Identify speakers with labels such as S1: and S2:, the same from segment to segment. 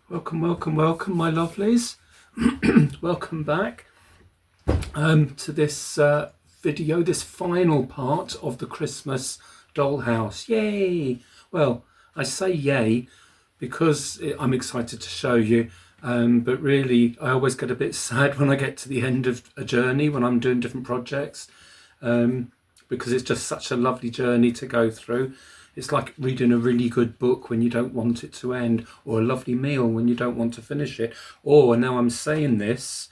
S1: Welcome, welcome, welcome, my lovelies. Welcome back to this video, this final part of the Christmas dollhouse. Yay! Well, I say yay because I'm excited to show you, but really I always get a bit sad when I get to the end of a journey when I'm doing different projects, because it's just such a lovely journey to go through. It's like reading a really good book when you don't want it to end, or a lovely meal when you don't want to finish it, or, now I'm saying this,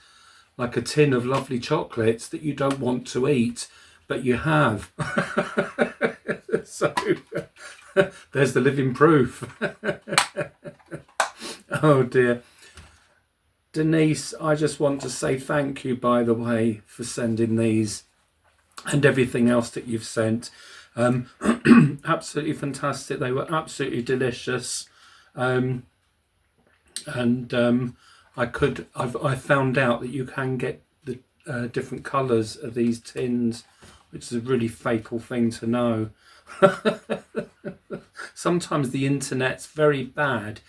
S1: like a tin of lovely chocolates that you don't want to eat, but you have. So there's the living proof. Oh dear. Denise, I just want to say thank you, by the way, for sending these and everything else that you've sent. Absolutely fantastic. They were absolutely delicious, I found out that you can get the different colours of these tins, which is a really fatal thing to know. Sometimes the internet's very bad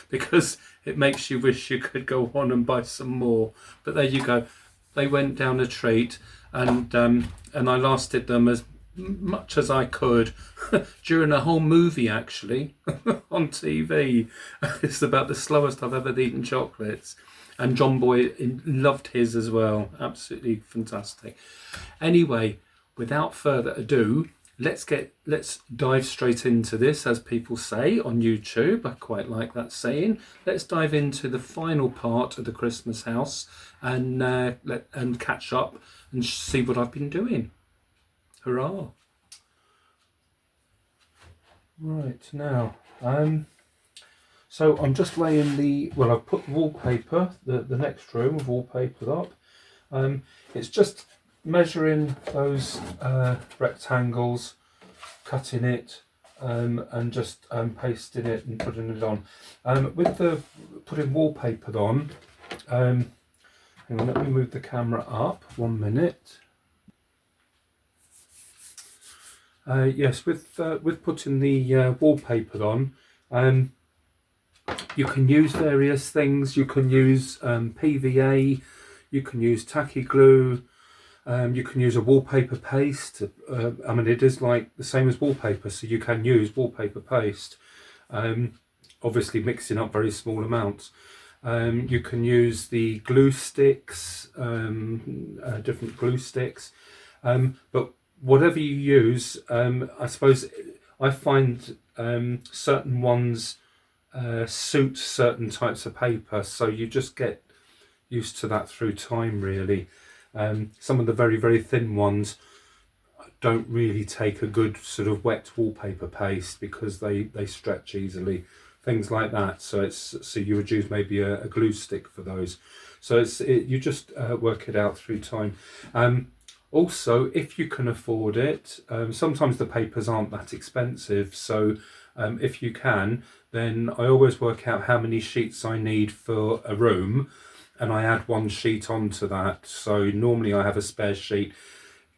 S1: because it makes you wish you could go on and buy some more, but there you go. They went down a treat, and I lasted them as much as I could during a whole movie, actually, on TV. It's about the slowest I've ever eaten chocolates, and John Boy loved his as well. Absolutely fantastic. Anyway, without further ado, let's dive straight into this, as people say on YouTube. I quite like that saying. Let's dive into the final part of the Christmas house and catch up and see what I've been doing. Hurrah! Right, now, so I'm just laying I've put wallpaper, the next room of wallpaper up. It's just measuring those rectangles, cutting it, and just pasting it and putting it on. With the putting wallpaper on, hang on, let me move the camera up 1 minute. Yes, with putting the wallpaper on, you can use various things. You can use PVA, you can use tacky glue, you can use a wallpaper paste. I mean, it is like the same as wallpaper, so you can use wallpaper paste, obviously mixing up very small amounts. You can use the glue sticks, different glue sticks, but whatever you use, I suppose I find certain ones suit certain types of paper, so you just get used to that through time, really. Some of the very, very thin ones don't really take a good sort of wet wallpaper paste because they stretch easily, things like that. So you would use maybe a glue stick for those. So you just work it out through time. Also, if you can afford it, sometimes the papers aren't that expensive, so if you can, then I always work out how many sheets I need for a room, and I add one sheet onto that. So normally I have a spare sheet.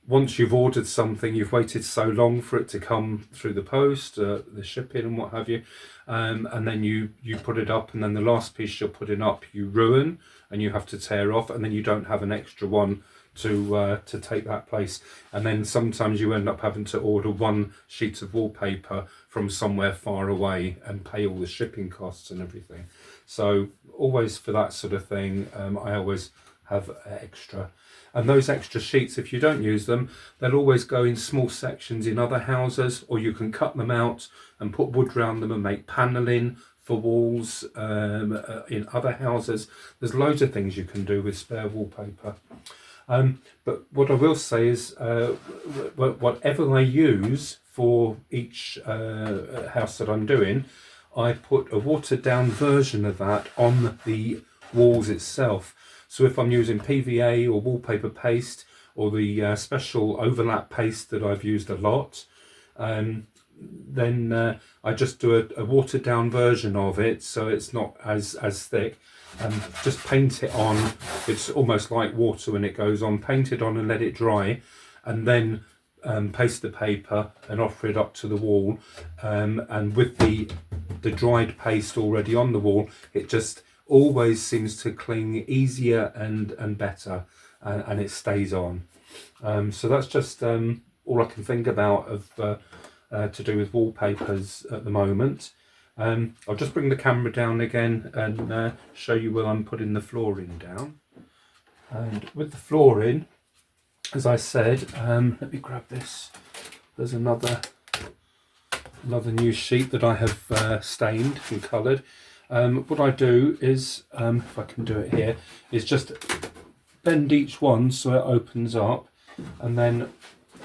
S1: Once you've ordered something, you've waited so long for it to come through the post, the shipping and what have you, and then you put it up, and then the last piece you're putting up you ruin and you have to tear off, and then you don't have an extra one to take that place, and then sometimes you end up having to order one sheet of wallpaper from somewhere far away and pay all the shipping costs and everything. So always for that sort of thing, I always have extra, and those extra sheets, if you don't use them, they'll always go in small sections in other houses, or you can cut them out and put wood around them and make paneling for walls in other houses. There's loads of things you can do with spare wallpaper. But what I will say is, whatever I use for each house that I'm doing, I put a watered down version of that on the walls itself. So if I'm using PVA or wallpaper paste, or the special overlap paste that I've used a lot, then I just do a watered down version of it, so it's not as thick, and just paint it on. It's almost like water when it goes on. Paint it on and let it dry, and then paste the paper and offer it up to the wall, and with the the dried paste already on the wall, it just always seems to cling easier and better, and it stays on. So that's just all I can think about of to do with wallpapers at the moment. I'll just bring the camera down again and show you where I'm putting the flooring down. And with the flooring, as I said, let me grab this. There's another new sheet that I have stained and coloured. What I do is, if I can do it here, is just bend each one so it opens up, and then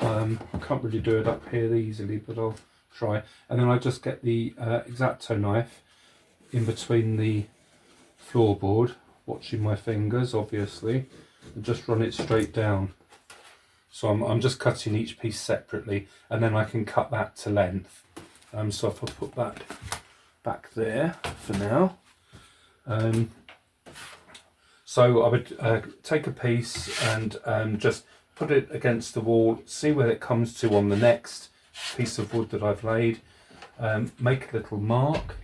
S1: I can't really do it up here easily, but I'll try. And then I just get the X-Acto knife in between the floorboard, watching my fingers obviously, and just run it straight down. So I'm just cutting each piece separately, and then I can cut that to length. So if I put that back there for now. So I would take a piece and just put it against the wall, see where it comes to on the next piece of wood that I've laid. Make a little mark,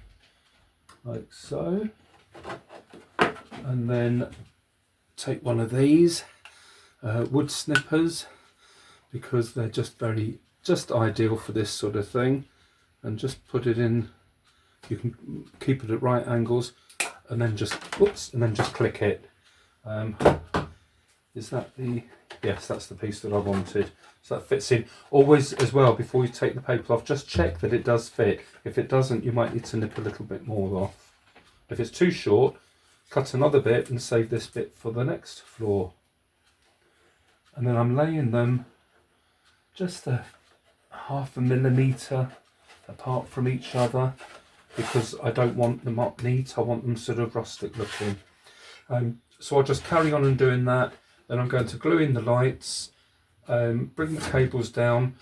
S1: like so. And then take one of these wood snippers, because they're just ideal for this sort of thing, and just put it in. You can keep it at right angles, and then just click it. Is that the, yes, that's the piece that I wanted. So that fits in. Always as well, before you take the paper off, just check that it does fit. If it doesn't, you might need to nip a little bit more off. If it's too short, cut another bit and save this bit for the next floor. And then I'm laying them just a ½ millimetre apart from each other, because I don't want them up neat, I want them sort of rustic looking. So I'll just carry on and doing that. Then I'm going to glue in the lights, bring the cables down,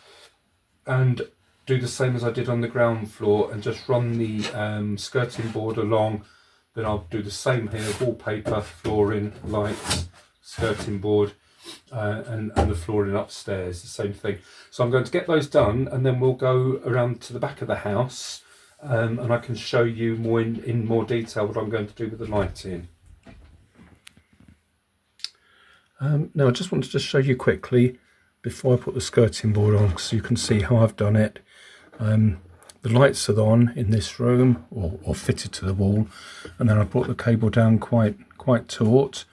S1: and do the same as I did on the ground floor, and just run the skirting board along. Then I'll do the same here: wallpaper, flooring, lights, skirting board, and the flooring upstairs, the same thing. So I'm going to get those done, and then we'll go around to the back of the house, and I can show you more in more detail what I'm going to do with the lighting. Now I just wanted to show you quickly before I put the skirting board on, so you can see how I've done it. The lights are on in this room, or fitted to the wall, and then I brought the cable down quite taut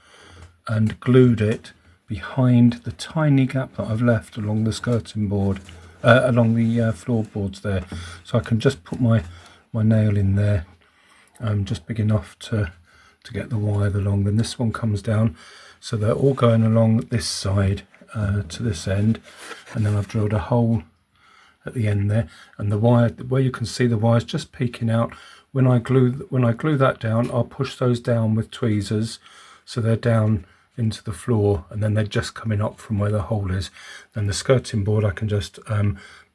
S1: and glued it behind the tiny gap that I've left along the skirting board, along the floorboards there. So I can just put my nail in there, just big enough to get the wire along. Then this one comes down, so they're all going along this side to this end, and then I've drilled a hole at the end there, and the wire, where you can see the wires just peeking out. When I glue that down, I'll push those down with tweezers so they're down into the floor, and then they're just coming up from where the hole is. Then the skirting board, I can just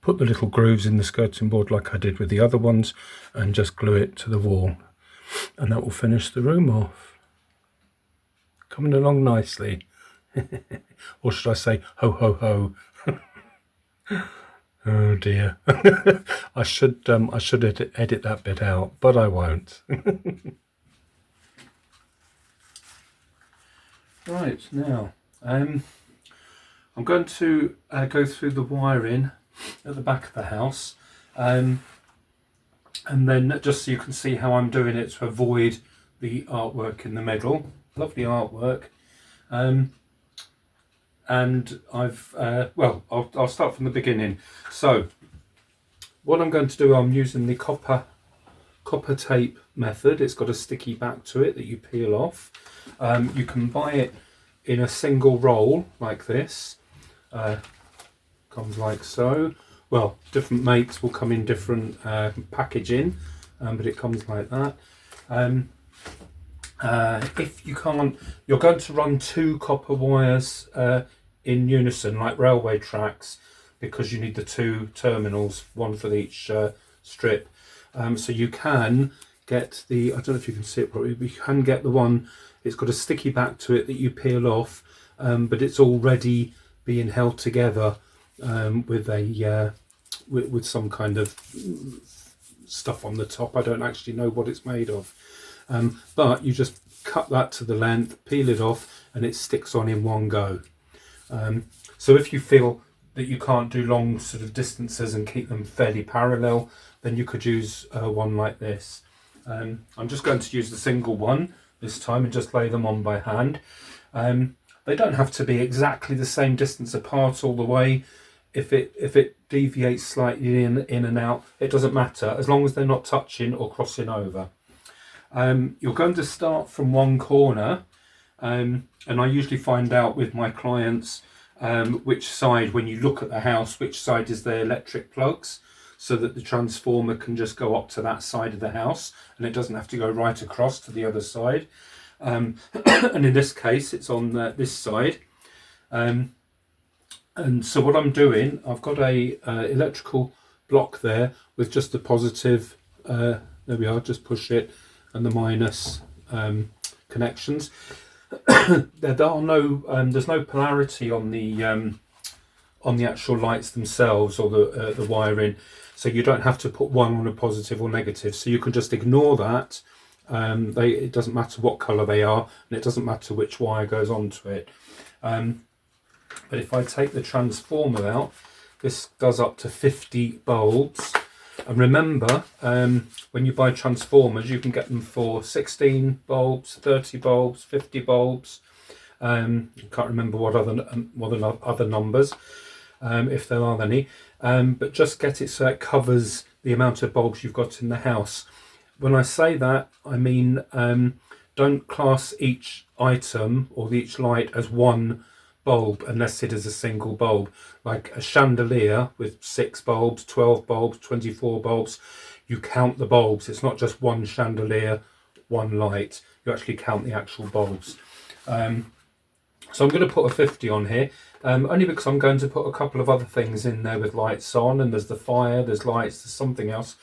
S1: put the little grooves in the skirting board like I did with the other ones, and just glue it to the wall, and that will finish the room off. Coming along nicely. Or should I say ho ho ho. Oh dear. I should edit that bit out, but I won't. Right, now I'm going to go through the wiring at the back of the house, and then just so you can see how I'm doing it to avoid the artwork in the middle. Lovely artwork. And I've well, I'll start from the beginning. So what I'm going to do, I'm using the copper tape method. It's got a sticky back to it that you peel off. You can buy it in a single roll like this. Comes like so. Well, different makes will come in different packaging, but it comes like that. If you can't, you're going to run 2 copper wires in unison, like railway tracks, because you need the 2 terminals, one for each strip. So you can get the, I don't know if you can see it properly, but you can get the one, it's got a sticky back to it that you peel off, but it's already being held together with a with some kind of stuff on the top. I don't actually know what it's made of. But you just cut that to the length, peel it off, and it sticks on in one go. So if you feel that you can't do long sort of distances and keep them fairly parallel, then you could use one like this. I'm just going to use the single one this time and just lay them on by hand. They don't have to be exactly the same distance apart all the way. If it deviates slightly in and out, it doesn't matter, as long as they're not touching or crossing over. You're going to start from one corner, and I usually find out with my clients which side, when you look at the house, which side is their electric plugs, so that the transformer can just go up to that side of the house and it doesn't have to go right across to the other side. And in this case, it's on this side. And so what I'm doing, I've got a electrical block there with just the positive, there we are, just push it, and the minus connections. There are no, there's no polarity on the actual lights themselves or the wiring, so you don't have to put one on a positive or negative. So you can just ignore that. It doesn't matter what colour they are, and it doesn't matter which wire goes onto it. But if I take the transformer out, this does up to 50 bulbs. And remember, when you buy transformers, you can get them for 16 bulbs, 30 bulbs, 50 bulbs. I can't remember what other numbers, if there are any. But just get it so it covers the amount of bulbs you've got in the house. When I say that, I mean don't class each item or each light as one bulb unless it is a single bulb. Like a chandelier with 6 bulbs, 12 bulbs, 24 bulbs, you count the bulbs. It's not just one chandelier, one light. You actually count the actual bulbs. So I'm going to put a 50 on here, only because I'm going to put a couple of other things in there with lights on, and there's the fire, there's lights, there's something else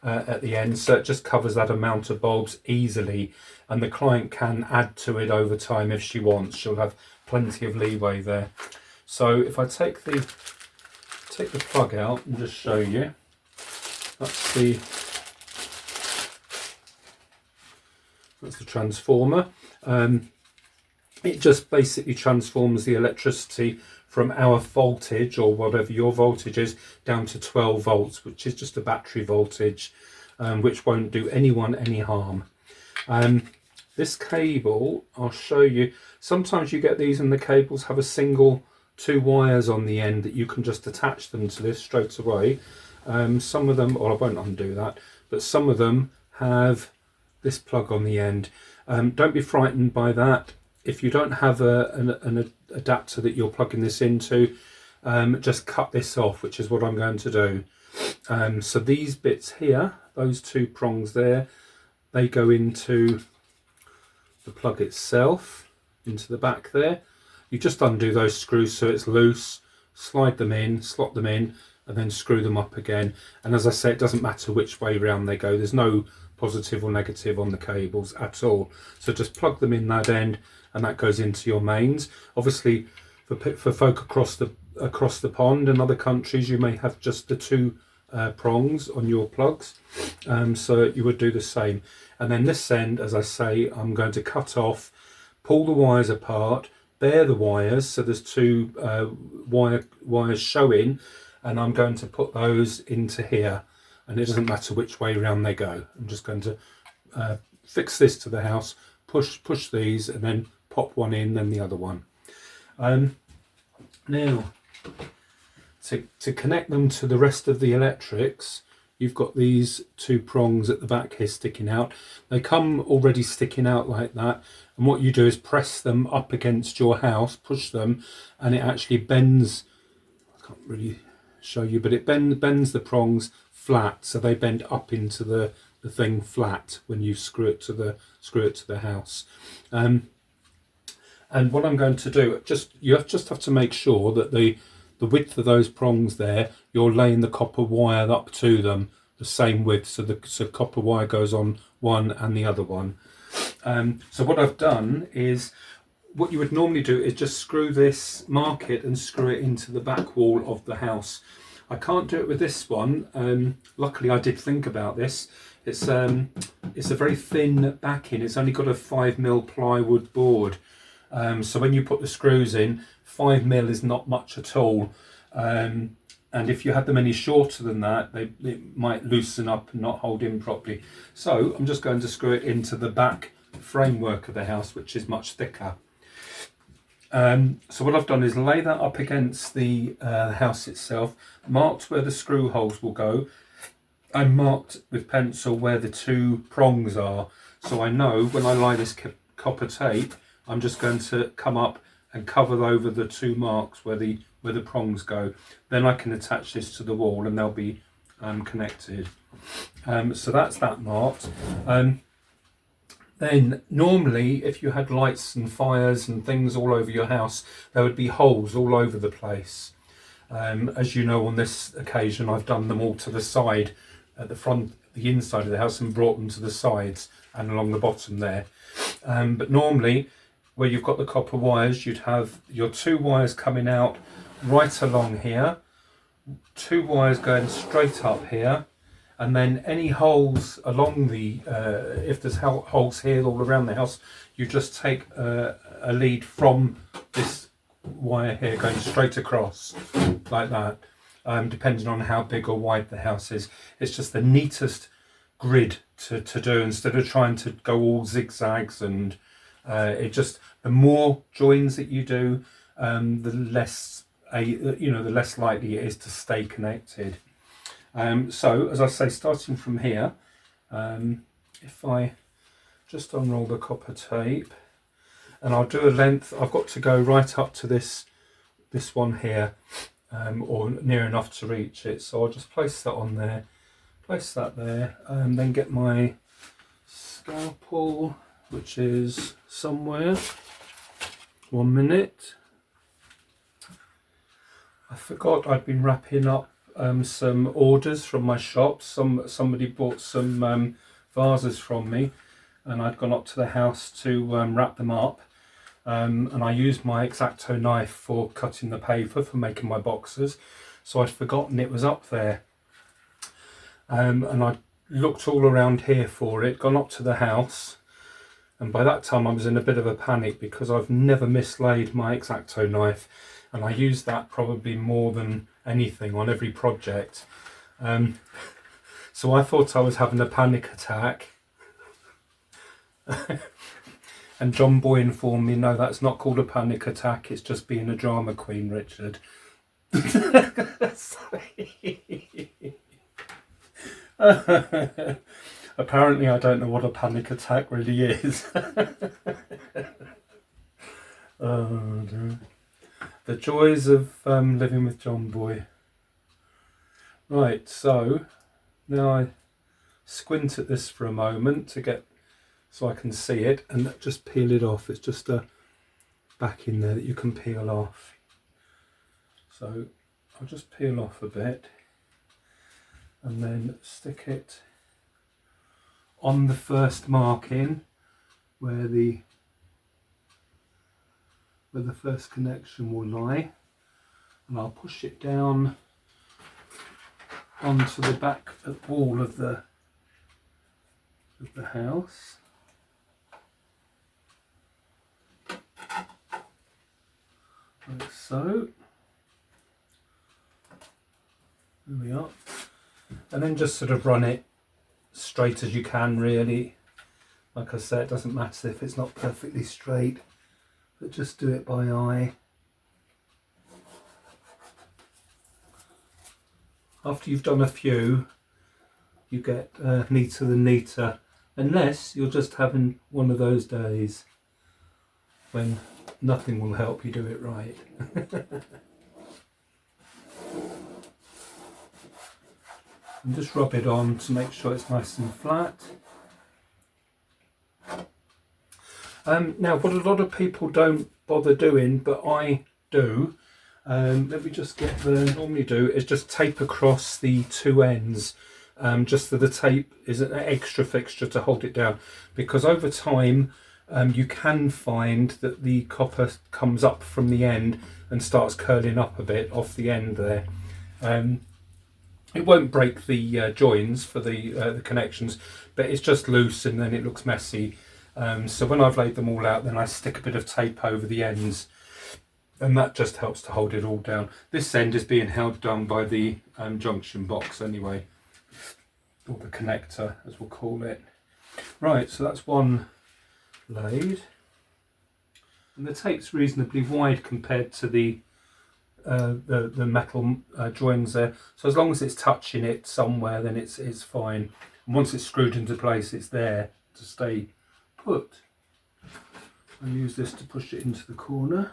S1: at the end, so it just covers that amount of bulbs easily, and the client can add to it over time if she wants. She'll have plenty of leeway there. So if I take the plug out and just show you, that's the transformer. It just basically transforms the electricity from our voltage, or whatever your voltage is, down to 12 volts, which is just a battery voltage, which won't do anyone any harm. This cable, I'll show you, sometimes you get these and the cables have a single 2 wires on the end that you can just attach them to this straight away. Some of them, or I won't undo that, but some of them have this plug on the end. Don't be frightened by that. If you don't have an adapter that you're plugging this into, just cut this off, which is what I'm going to do. So these bits here, those 2 prongs there, they go into the plug itself, into the back there. You just undo those screws so it's loose, slide them in, slot them in, and then screw them up again. And as I say, it doesn't matter which way round they go. There's no positive or negative on the cables at all. So just plug them in that end, and that goes into your mains. Obviously, for folk across the pond and other countries, you may have just the 2 prongs on your plugs, so you would do the same. And then this end, as I say, I'm going to cut off, pull the wires apart, bare the wires, so there's 2 wires showing, and I'm going to put those into here, and it doesn't matter which way round they go. I'm just going to fix this to the house, push these, and then pop one in, then the other one. Now, to connect them to the rest of the electrics, you've got these 2 prongs at the back here sticking out. They come already sticking out like that, and what you do is press them up against your house, push them, and it actually bends. I can't really show you, but it bends the prongs flat, so they bend up into the thing flat when you screw it to the house. And what I'm going to do, you just have to make sure that the width of those prongs there, you're laying the copper wire up to them the same width, so the copper wire goes on one and the other one. So what I've done is, what you would normally do is just screw this, mark it and screw it into the back wall of the house. I can't do it with this one. Luckily I did think about this. It's a very thin backing. It's only got a 5mm plywood board. So when you put the screws in, 5mm is not much at all. And if you had them any shorter than that, it might loosen up and not hold in properly. So I'm just going to screw it into the back framework of the house, which is much thicker. So what I've done is lay that up against the house itself, marked where the screw holes will go. I marked with pencil where the 2 prongs are, so I know when I lie this copper tape, I'm just going to come up and cover over the 2 marks where the prongs go. Then I can attach this to the wall and they'll be connected. So that's that marked. Then normally if you had lights and fires and things all over your house, there would be holes all over the place. As you know, on this occasion I've done them all to the side, at the front, the inside of the house, and brought them to the sides and along the bottom there. But normally where you've got the copper wires, you'd have your 2 wires coming out right along here, 2 wires going straight up here, and then any holes along the if there's holes here all around the house, you just take a lead from this wire here going straight across like that, depending on how big or wide the house is. It's just the neatest grid to do, instead of trying to go all zigzags, and the more joins that you do, the less the less likely it is to stay connected. So as I say, starting from here, if I just unroll the copper tape, and I'll do a length, I've got to go right up to this one here, or near enough to reach it. So I'll just place that on there, place that there, and then get my scalpel, which is somewhere. 1 minute. I forgot I'd been wrapping up some orders from my shop. Somebody bought some vases from me, and I'd gone up to the house to wrap them up. And I used my X-Acto knife for cutting the paper for making my boxes, so I'd forgotten it was up there. And I looked all around here for it, gone up to the house, and by that time I was in a bit of a panic because I've never mislaid my X-Acto knife, and I use that probably more than anything on every project. So I thought I was having a panic attack. And John Boy informed me, no, that's not called a panic attack, it's just being a drama queen, Richard. Apparently I don't know what a panic attack really is. Oh, dear. The joys of living with John Boy. Right, so now I squint at this for a moment so I can see it, and just peel it off. It's just a back in there that you can peel off. So I'll just peel off a bit and then stick it on the first marking where the first connection will lie, and I'll push it down onto the back wall of the house. Like so. There we are. And then just sort of run it straight as you can, really. Like I said, it doesn't matter if it's not perfectly straight, but just do it by eye. After you've done a few, you get neater than neater, unless you're just having one of those days when nothing will help you do it right. And just rub it on to make sure it's nice and flat. Now, what a lot of people don't bother doing, but I do, let me just get the normally do, is just tape across the 2 ends, just so the tape is an extra fixture to hold it down, because over time you can find that the copper comes up from the end and starts curling up a bit off the end there. It won't break the joins for the connections, but it's just loose and then it looks messy. So when I've laid them all out, then I stick a bit of tape over the ends, and that just helps to hold it all down. This end is being held down by the junction box anyway, or the connector as we'll call it. Right, so that's one laid, and the tape's reasonably wide compared to the metal joins there, so as long as it's touching it somewhere, then it's fine. And once it's screwed into place, it's there to stay put. I use this to push it into the corner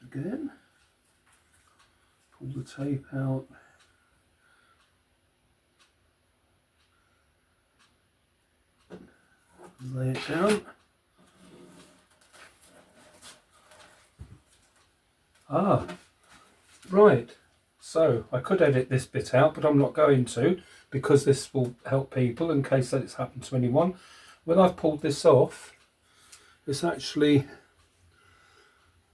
S1: again, pull the tape out, lay it down. Right, so I could edit this bit out, but I'm not going to, because this will help people in case that it's happened to anyone. When I've pulled this off, it's actually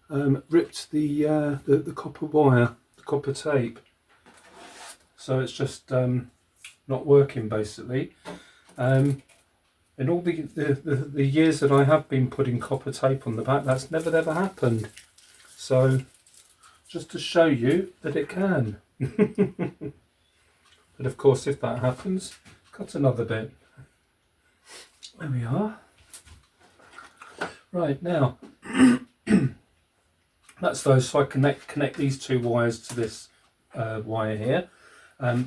S1: ripped the copper wire, the copper tape, so it's just not working basically. In all the years that I have been putting copper tape on the back, that's never ever happened. So just to show you that it can. But of course, if that happens, cut another bit. There we are. Right, now that's those. So I connect these two wires to this wire here.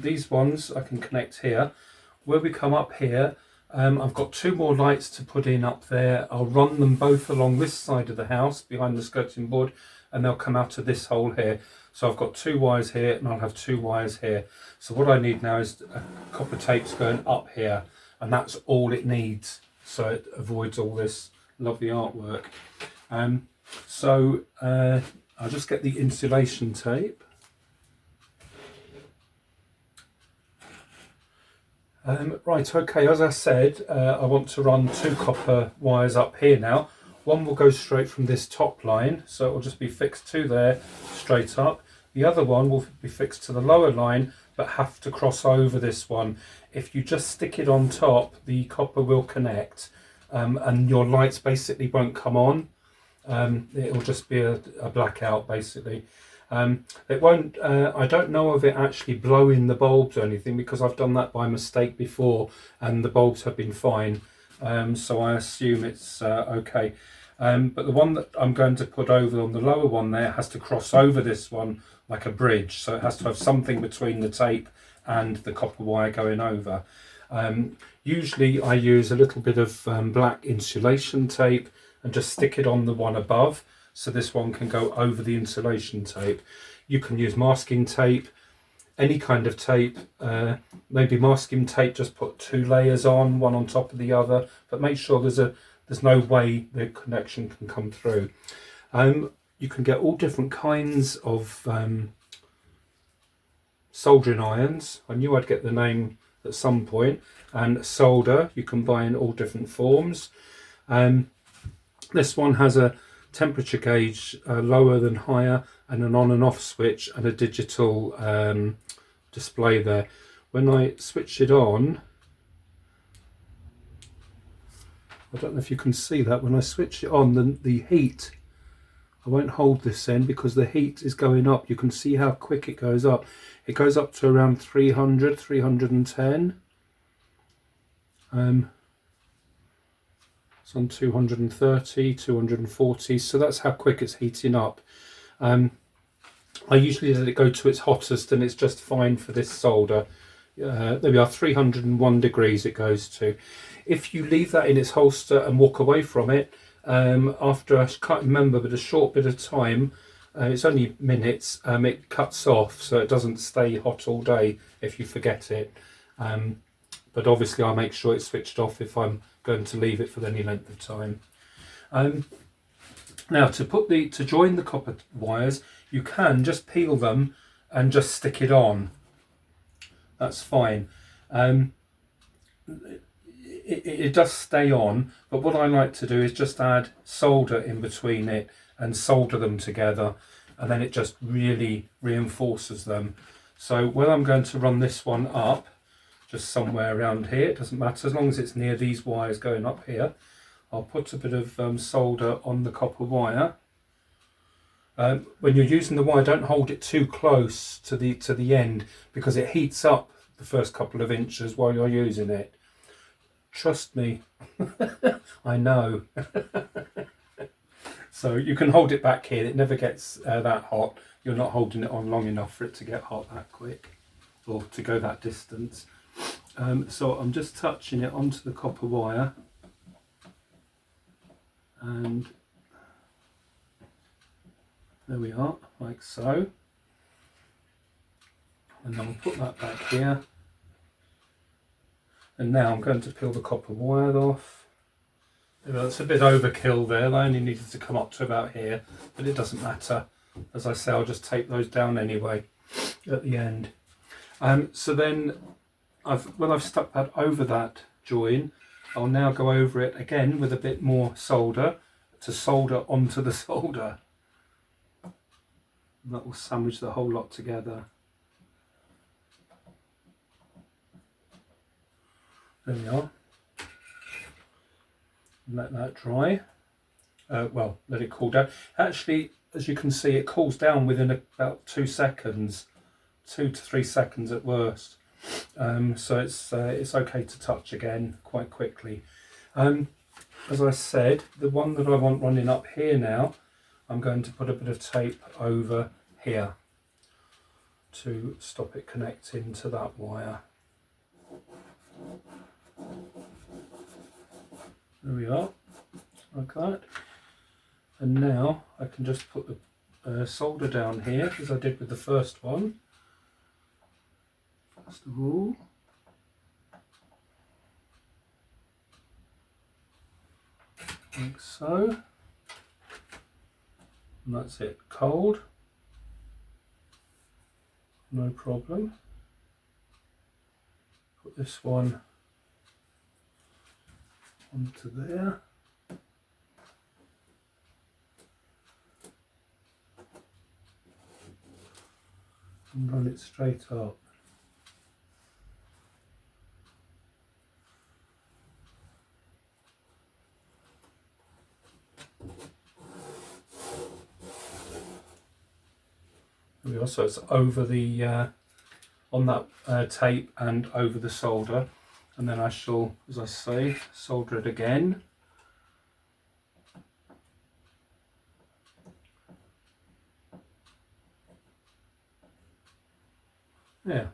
S1: These ones I can connect here. Where we come up here, I've got two more lights to put in up there. I'll run them both along this side of the house behind the skirting board, and they'll come out of this hole here. So I've got two wires here and I'll have two wires here. So what I need now is copper tapes going up here, and that's all it needs, so it avoids all this lovely artwork. I'll just get the insulation tape. Right, okay, as I said, I want to run two copper wires up here now. One will go straight from this top line, so it will just be fixed to there, straight up. The other one will be fixed to the lower line, but have to cross over this one. If you just stick it on top, the copper will connect, and your lights basically won't come on. It will just be a blackout basically. It won't, I don't know of it actually blowing the bulbs or anything, because I've done that by mistake before and the bulbs have been fine, so I assume it's okay. But the one that I'm going to put over on the lower one there has to cross over this one like a bridge, so it has to have something between the tape and the copper wire going over. Usually I use a little bit of black insulation tape and just stick it on the one above, so this one can go over the insulation tape. You can use masking tape, any kind of tape, maybe masking tape, just put two layers on, one on top of the other, but make sure there's no way the connection can come through. You can get all different kinds of soldering irons. I knew I'd get the name at some point. And solder, you can buy in all different forms. This one has a temperature gauge, lower than higher, and an on and off switch, and a digital display there. When I switch it on, I don't know if you can see that, when I switch it on, the heat, I won't hold this end because the heat is going up. You can see how quick it goes up. It goes up to around 300, 310. It's on 230, 240, so that's how quick it's heating up. I usually let it go to its hottest, and it's just fine for this solder. There we are, 301 degrees it goes to. If you leave that in its holster and walk away from it, after, I can't remember, but a short bit of time, it's only minutes, it cuts off, so it doesn't stay hot all day if you forget it. But obviously I make sure it's switched off if I'm going to leave it for any length of time. Now to join the copper wires, you can just peel them and just stick it on. That's fine. It does stay on, but what I like to do is just add solder in between it and solder them together, and then it just really reinforces them. So where I'm going to run this one up, just somewhere around here, it doesn't matter, as long as it's near these wires going up here, I'll put a bit of solder on the copper wire. When you're using the wire, don't hold it too close to the end, because it heats up the first couple of inches while you're using it. Trust me, I know. So you can hold it back here, it never gets that hot. You're not holding it on long enough for it to get hot that quick, or to go that distance. So I'm just touching it onto the copper wire, and there we are, like so. And then we'll put that back here. And now I'm going to peel the copper wire off. It's a bit overkill there, I only needed to come up to about here, but it doesn't matter. As I say, I'll just tape those down anyway at the end. So then, when I've stuck that over that join, I'll now go over it again with a bit more solder to solder onto the solder. And that will sandwich the whole lot together. There we are. Let that dry. Well, let it cool down. Actually, as you can see, it cools down within about 2 seconds, 2 to 3 seconds at worst. So it's okay to touch again quite quickly. As I said, the one that I want running up here now, I'm going to put a bit of tape over here to stop it connecting to that wire. There we are, like that. And now I can just put the solder down here, as I did with the first one. First of all, like so. And that's it, cold, no problem. Put this one onto there. And run it straight up. There we are, so it's over the on that tape and over the solder, and then I shall, as I say, solder it again. Yeah.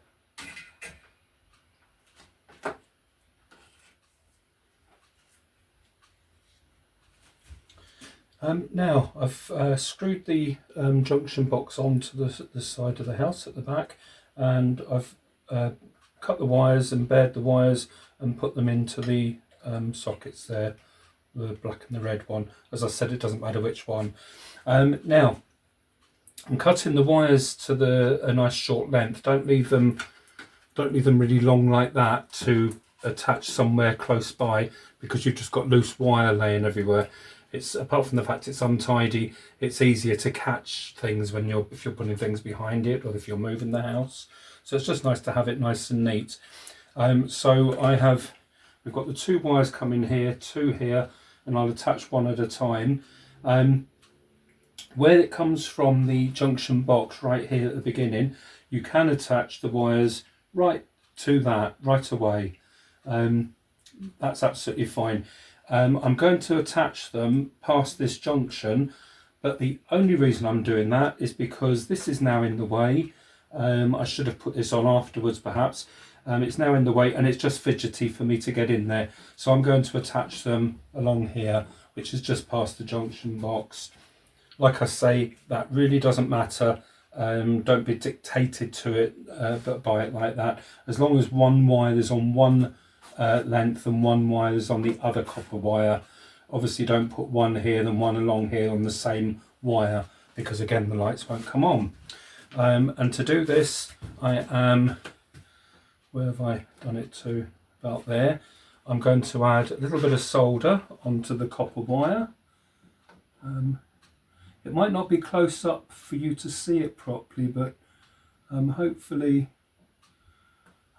S1: Now I've screwed the junction box onto the side of the house at the back, and I've cut the wires and bared the wires and put them into the sockets there, the black and the red one. As I said, it doesn't matter which one. Now I'm cutting the wires to a nice short length. Don't leave them really long like that to attach somewhere close by, because you've just got loose wire laying everywhere. It's, apart from the fact it's untidy, it's easier to catch things if you're putting things behind it, or if you're moving the house. So it's just nice to have it nice and neat. So we've got the 2 wires coming here, 2 here, and I'll attach one at a time. Where it comes from the junction box right here at the beginning, you can attach the wires right to that right away. That's absolutely fine. I'm going to attach them past this junction, but the only reason I'm doing that is because this is now in the way. I should have put this on afterwards perhaps. It's now in the way, and it's just fidgety for me to get in there. So I'm going to attach them along here, which is just past the junction box. Like I say, that really doesn't matter. Don't be dictated to it by it like that. As long as one wire is on one length and one wire is on the other copper wire. Obviously don't put one here and one along here on the same wire, because again the lights won't come on. And to do this, I am, where have I done it to? About there. I'm going to add a little bit of solder onto the copper wire. It might not be close up for you to see it properly, but Hopefully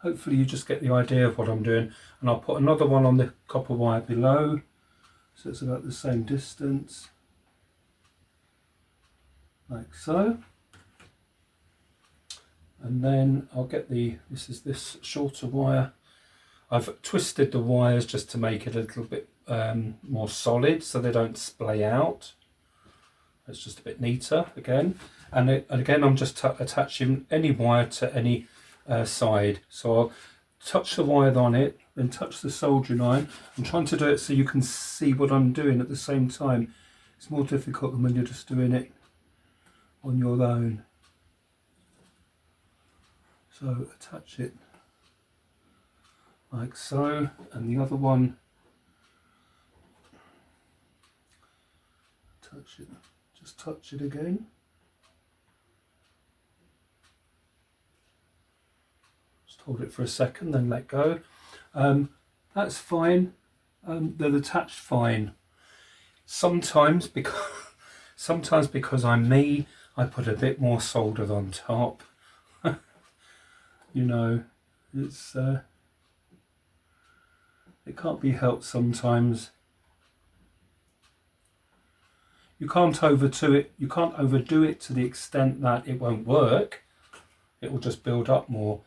S1: you just get the idea of what I'm doing. And I'll put another one on the copper wire below, so it's about the same distance, like so. And then I'll get this shorter wire. I've twisted the wires just to make it a little bit more solid so they don't splay out. It's just a bit neater again. And again, I'm just attaching any wire to any side. So I'll touch the wire on it, then touch the soldering iron. I'm trying to do it so you can see what I'm doing at the same time. It's more difficult than when you're just doing it on your own. So attach it like so, and the other one, touch it, just touch it again. Just hold it for a second, then let go. That's fine. They're attached fine. Sometimes because I'm me, I put a bit more solder on top. You know, it's it can't be helped sometimes. You can't overdo it to the extent that it won't work. It will just build up more.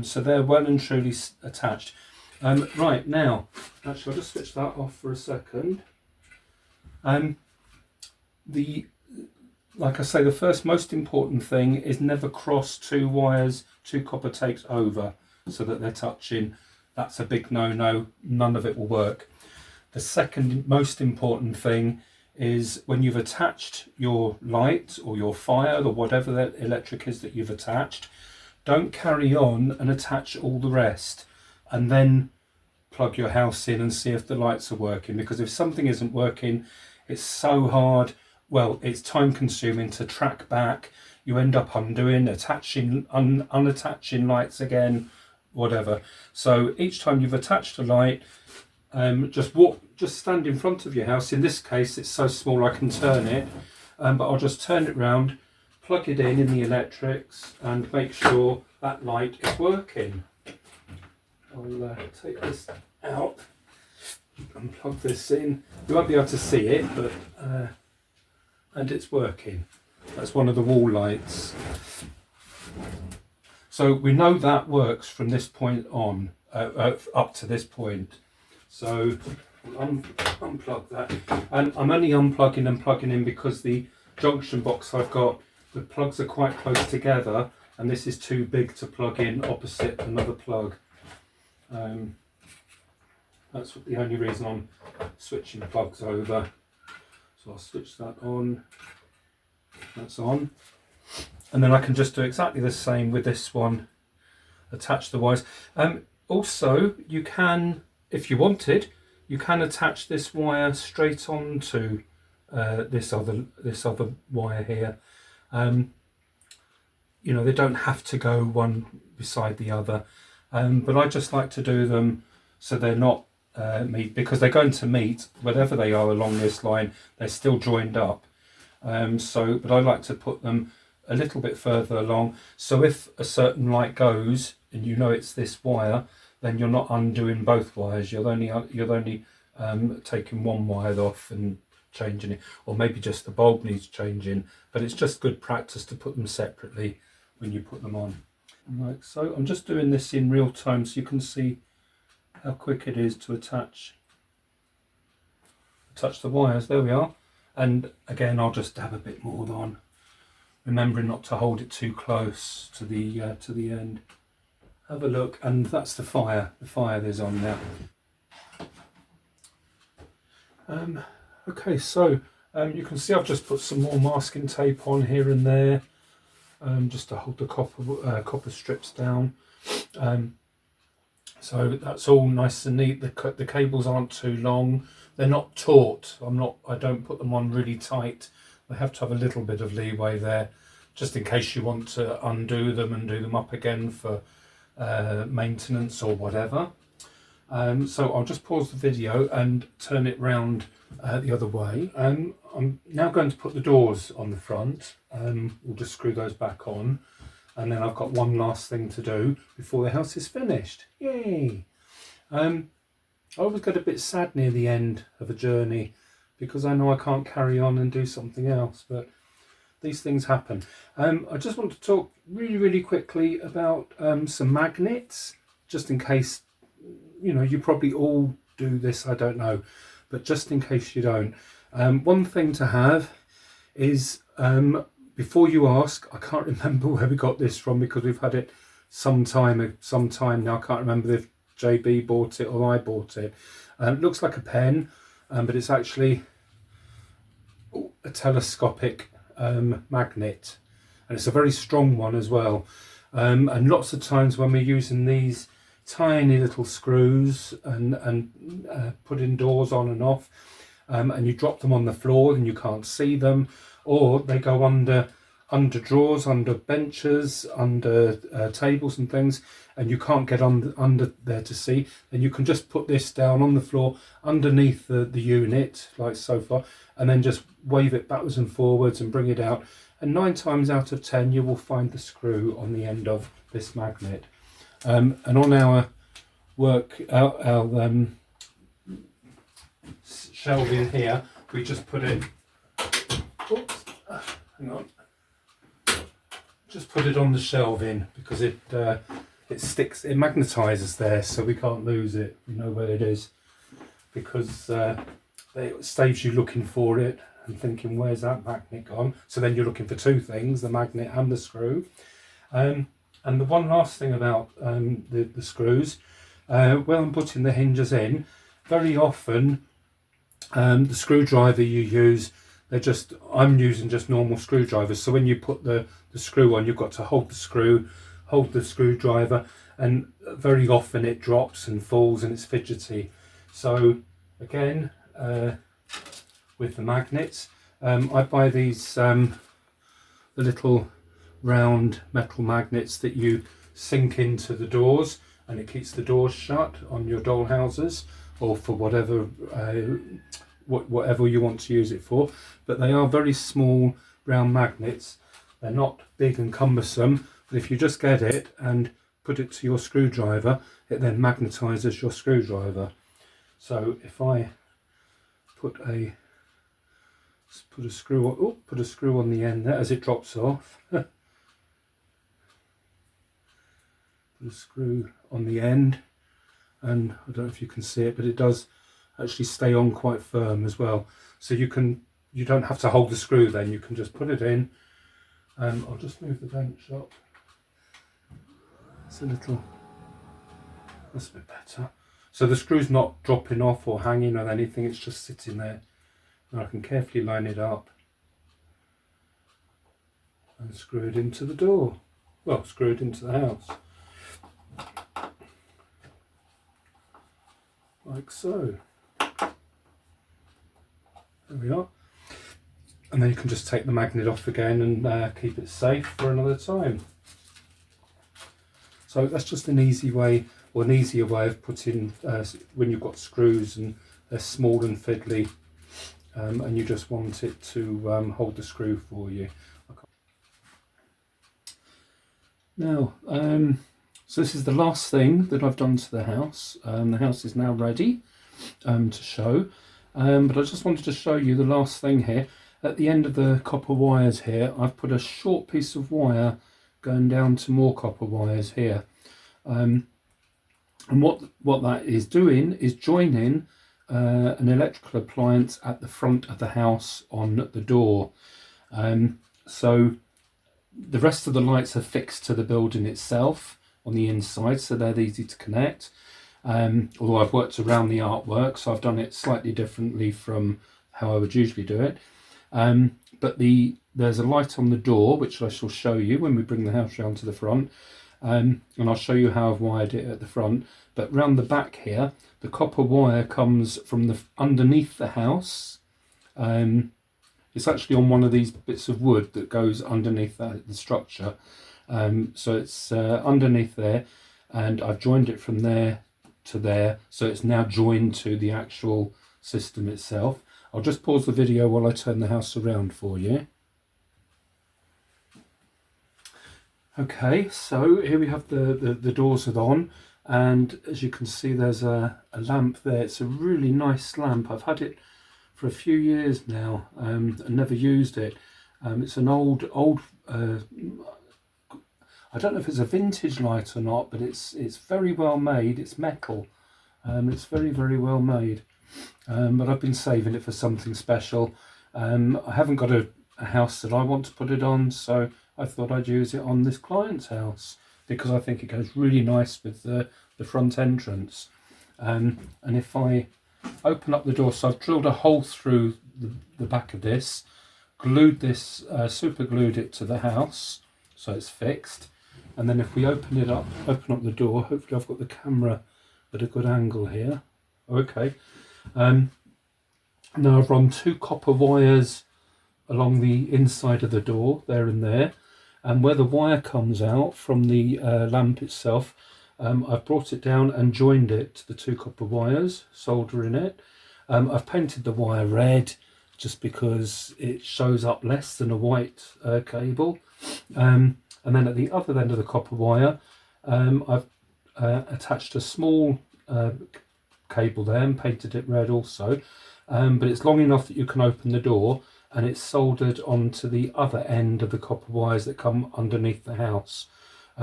S1: So they're well and truly attached. Right, now, actually I'll just switch that off for a second. Like I say, the first most important thing is never cross two wires, two copper tapes over so that they're touching. That's a big no-no. None of it will work. The second most important thing is when you've attached your light or your fire or whatever that electric is that you've attached, don't carry on and attach all the rest and then plug your house in and see if the lights are working, because if something isn't working, it's so hard. Well, it's time consuming to track back. You end up undoing, attaching, unattaching lights again, whatever. So each time you've attached a light, just stand in front of your house. In this case, it's so small I can turn it, but I'll just turn it round, plug it in the electrics, and make sure that light is working. I'll take this out and plug this in. You won't be able to see it, but and it's working. That's one of the wall lights. So we know that works from this point on, up to this point. So unplug that, and I'm only unplugging and plugging in because the junction box I've got, the plugs are quite close together, and this is too big to plug in opposite another plug. That's the only reason I'm switching plugs over. So I'll switch that on. That's on. And then I can just do exactly the same with this one. Attach the wires. Also, you can, if you wanted, you can attach this wire straight onto this other wire here. You know, they don't have to go one beside the other. But I just like to do them so they're not because they're going to meet wherever they are along this line. They're still joined up. But I like to put them a little bit further along. So if a certain light goes and you know it's this wire, then you're not undoing both wires. You're only taking one wire off and changing it, or maybe just the bulb needs changing. But it's just good practice to put them separately when you put them on. Like so. I'm just doing this in real time so you can see how quick it is to attach the wires. There we are. And again, I'll just dab a bit more on, remembering not to hold it too close to the end. Have a look, and that's the fire there's on now. Okay, so you can see I've just put some more masking tape on here and there, just to hold the copper strips down. So that's all nice and neat. The cables aren't too long. They're not taut. I don't put them on really tight. They have to have a little bit of leeway there, just in case you want to undo them and do them up again for maintenance or whatever. So I'll just pause the video and turn it round the other way. I'm now going to put the doors on the front. We'll just screw those back on. and then I've got one last thing to do before the house is finished. Yay! I always get a bit sad near the end of a journey because I know I can't carry on and do something else, but these things happen. I just want to talk really quickly about some magnets, just in case, you probably all do this, I don't know, but just in case you don't. One thing to have is, before you ask, I can't remember where we got this from because we've had it some time now. I can't remember if JB bought it or I bought it. It looks like a pen, but it's actually a telescopic magnet, and it's a very strong one as well. And lots of times when we're using these tiny little screws and putting doors on and off, and you drop them on the floor and you can't see them, or they go under drawers, under benches, under tables and things, and you can't get under there to see, then you can just put this down on the floor underneath the unit, like so far, and then just wave it backwards and forwards and bring it out, and 9 times out of 10 you will find the screw on the end of this magnet. And on our shelving here, we just put it, hang on, just put it on the shelving because it sticks, it magnetizes there, so we can't lose it. We know where it is, because it saves you looking for it and thinking, where's that magnet gone? So then you're looking for 2 things, the magnet and the screw. And the one last thing about the screws, when I'm putting the hinges in, very often the screwdriver you use, I'm using just normal screwdrivers. So when you put the screw on, you've got to hold the screwdriver, and very often it drops and falls and it's fidgety. So again, with the magnets, I buy these the little round metal magnets that you sink into the doors, and it keeps the doors shut on your doll houses, or for whatever you want to use it for. But they are very small round magnets. They're not big and cumbersome, but if you just get it and put it to your screwdriver, it then magnetizes your screwdriver. So if I put a screw on the end there as it drops off. Put a screw on the end, and I don't know if you can see it, but it does actually stay on quite firm as well. So you don't have to hold the screw then, you can just put it in. I'll just move the bench up. That's a bit better. So the screw's not dropping off or hanging or anything, it's just sitting there. And I can carefully line it up and screw it into the door. Well, screw it into the house. Like so. There we are. And then you can just take the magnet off again and keep it safe for another time. So that's just an easy way, or an easier way of putting, when you've got screws and they're small and fiddly, and you just want it to hold the screw for you. Now, so this is the last thing that I've done to the house. The house is now ready to show, but I just wanted to show you the last thing here. At the end of the copper wires here, I've put a short piece of wire going down to more copper wires here. And what that is doing is joining an electrical appliance at the front of the house on the door. So the rest of the lights are fixed to the building itself on the inside, so they're easy to connect. Although I've worked around the artwork, so I've done it slightly differently from how I would usually do it. But there's a light on the door, which I shall show you when we bring the house round to the front. And I'll show you how I've wired it at the front. But round the back here, the copper wire comes from underneath the house. It's actually on one of these bits of wood that goes underneath the structure. So it's underneath there, and I've joined it from there to there, so it's now joined to the actual system itself. I'll just pause the video while I turn the house around for you. Okay, so here we have the doors are on, and as you can see there's a lamp there. It's a really nice lamp. I've had it for a few years now and never used it. It's an old I don't know if it's a vintage light or not, but it's very well made. It's metal. It's very well made. But I've been saving it for something special. I haven't got a house that I want to put it on, so I thought I'd use it on this client's house because I think it goes really nice with the front entrance. And if I open up the door, so I've drilled a hole through the back of this, glued this, super glued it to the house so it's fixed. And then if we open up the door, hopefully I've got the camera at a good angle here. Okay. Now I've run 2 copper wires along the inside of the door, there and there, and where the wire comes out from the lamp itself, I've brought it down and joined it to the 2 copper wires, soldering it. I've painted the wire red just because it shows up less than a white cable. And then at the other end of the copper wire, I've attached a small cable there and painted it red also, but it's long enough that you can open the door, and it's soldered onto the other end of the copper wires that come underneath the house.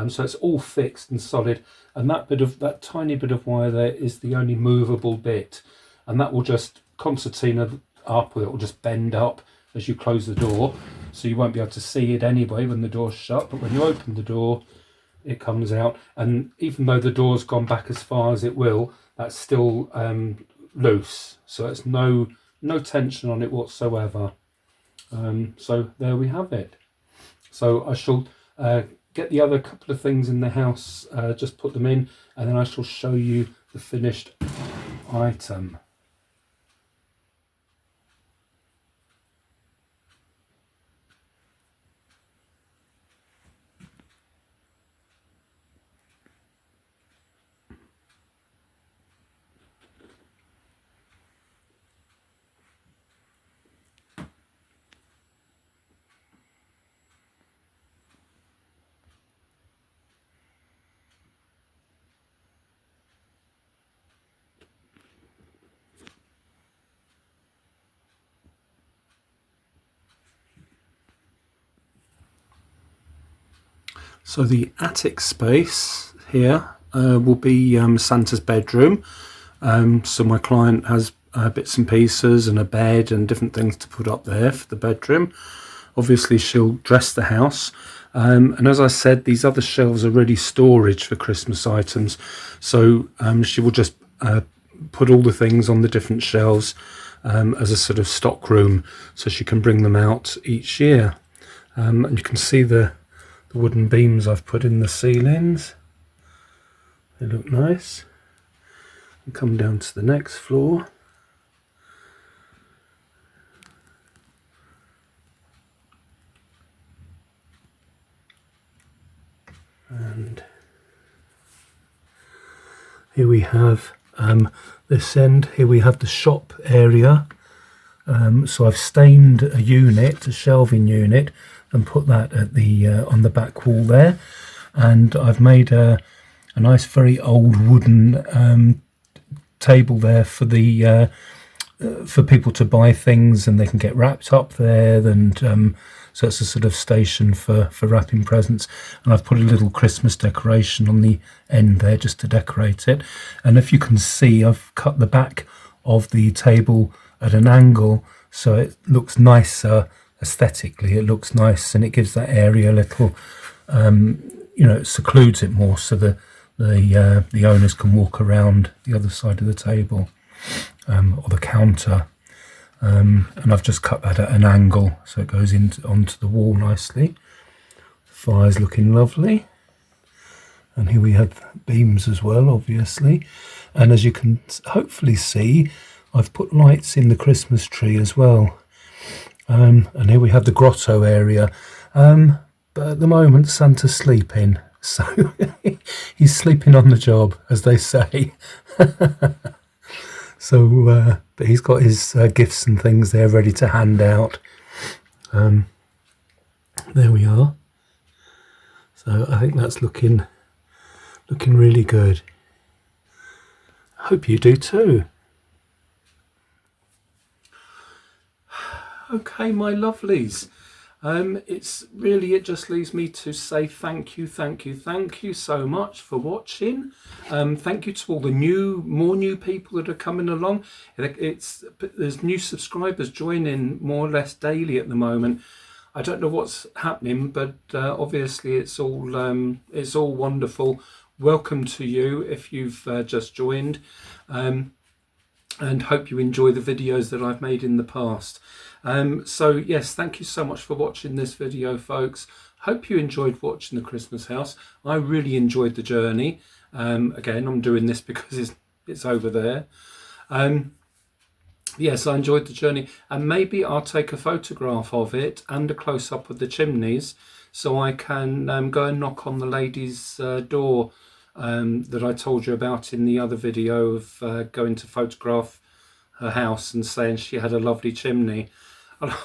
S1: So it's all fixed and solid, and that tiny bit of wire there is the only movable bit, and that will just concertina up, or it will just bend up as you close the door, so you won't be able to see it anyway when the door's shut, but when you open the door it comes out. And even though the door's gone back as far as it will, that's still loose, so it's no tension on it whatsoever. So there we have it. So I shall get the other couple of things in the house, just put them in, and then I shall show you the finished item. So the attic space here will be Santa's bedroom. So my client has bits and pieces and a bed and different things to put up there for the bedroom. Obviously she'll dress the house. And as I said, these other shelves are really storage for Christmas items. So she will just put all the things on the different shelves as a sort of stock room, so she can bring them out each year. And you can see the wooden beams I've put in the ceilings. They look nice. And come down to the next floor. And here we have this end. Here we have the shop area. So I've stained a unit, a shelving unit, and put that at the on the back wall there. And I've made a nice, very old wooden table there for the for people to buy things, and they can get wrapped up there. And so it's a sort of station for wrapping presents. And I've put a little Christmas decoration on the end there just to decorate it. And if you can see, I've cut the back of the table at an angle, so it looks nicer aesthetically. It looks nice, and it gives that area a little, it secludes it more, so the owners can walk around the other side of the table or the counter. And I've just cut that at an angle, so it goes onto the wall nicely. The fire's looking lovely, and here we have beams as well, obviously. And as you can hopefully see, I've put lights in the Christmas tree as well. And here we have the grotto area. But at the moment, Santa's sleeping. So he's sleeping on the job, as they say. So, but he's got his gifts and things there ready to hand out. There we are. So I think that's looking really good. I hope you do too. Okay, my lovelies. It just leaves me to say thank you so much for watching. Thank you to all the more new people that are coming along. There's new subscribers joining more or less daily at the moment. I don't know what's happening, but obviously it's all wonderful. Welcome to you if you've just joined, and hope you enjoy the videos that I've made in the past. So yes, thank you so much for watching this video, folks. Hope you enjoyed watching the Christmas house. I really enjoyed the journey. Again, I'm doing this because it's over there. Yes, I enjoyed the journey, and maybe I'll take a photograph of it and a close-up of the chimneys, so I can go and knock on the lady's door that I told you about in the other video of going to photograph her house and saying she had a lovely chimney.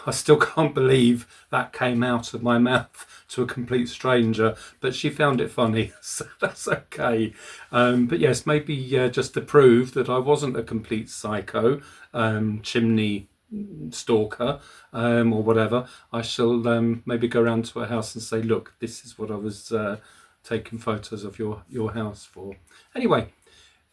S1: I still can't believe that came out of my mouth to a complete stranger, but she found it funny, so that's okay. But yes, maybe just to prove that I wasn't a complete psycho chimney stalker or whatever, I shall maybe go around to her house and say, look, this is what I was taking photos of your house for. Anyway,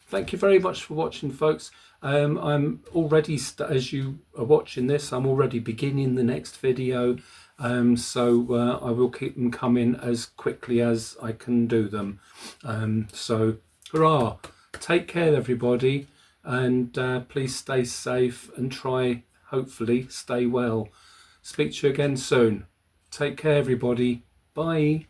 S1: thank you very much for watching, folks. I'm already, as you are watching this, I'm already beginning the next video, so I will keep them coming as quickly as I can do them. So hurrah, take care everybody, and please stay safe and try, hopefully, stay well. Speak to you again soon. Take care everybody. Bye.